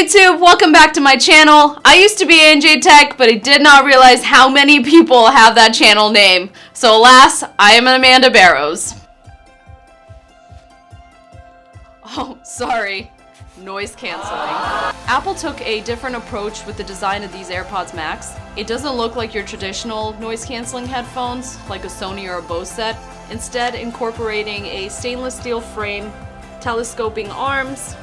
YouTube, welcome back to my channel. I used to be AJ Tech, but I did not realize how many people have that channel name. So alas, I am Amanda Barrows. Oh, sorry. Noise canceling. Apple took a different approach with the design of these AirPods Max. It doesn't look like your traditional noise canceling headphones, like a Sony or a Bose set. Instead, incorporating a stainless steel frame, telescoping arms,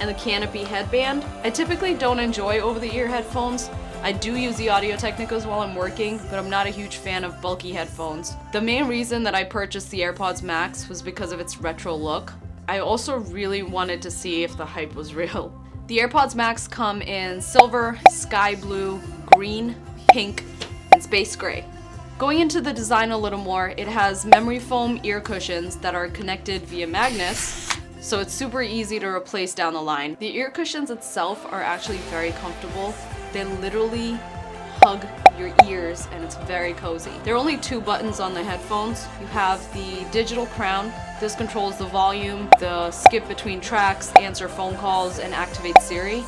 and the canopy headband. I typically don't enjoy over-the-ear headphones. I do use the Audio-Technicas while I'm working, but I'm not a huge fan of bulky headphones. The main reason that I purchased the AirPods Max was because of its retro look. I also really wanted to see if the hype was real. The AirPods Max come in silver, sky blue, green, pink, and space gray. Going into the design a little more, it has memory foam ear cushions that are connected via magnets, so it's super easy to replace down the line. The ear cushions itself are actually very comfortable. They literally hug your ears and it's very cozy. There are only two buttons on the headphones. You have the digital crown. This controls the volume, the skip between tracks, answer phone calls, and activate Siri.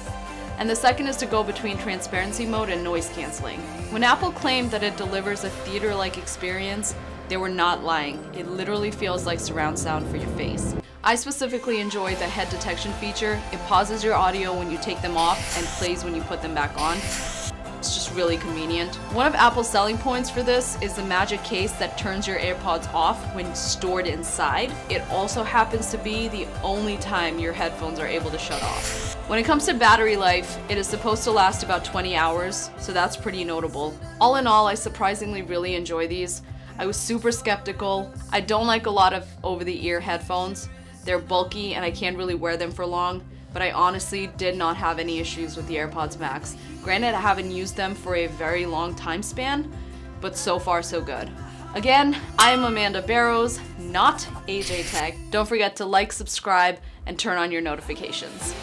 And the second is to go between transparency mode and noise canceling. When Apple claimed that it delivers a theater-like experience, they were not lying. It literally feels like surround sound for your face. I specifically enjoy the head detection feature. It pauses your audio when you take them off and plays when you put them back on. It's just really convenient. One of Apple's selling points for this is the magic case that turns your AirPods off when stored inside. It also happens to be the only time your headphones are able to shut off. When it comes to battery life, it is supposed to last about 20 hours, so that's pretty notable. All in all, I surprisingly really enjoy these. I was super skeptical. I don't like a lot of over-the-ear headphones. They're bulky and I can't really wear them for long, but I honestly did not have any issues with the AirPods Max. Granted, I haven't used them for a very long time span, but so far so good. Again, I am Amanda Barrows, not AJ Tech. Don't forget to like, subscribe, and turn on your notifications.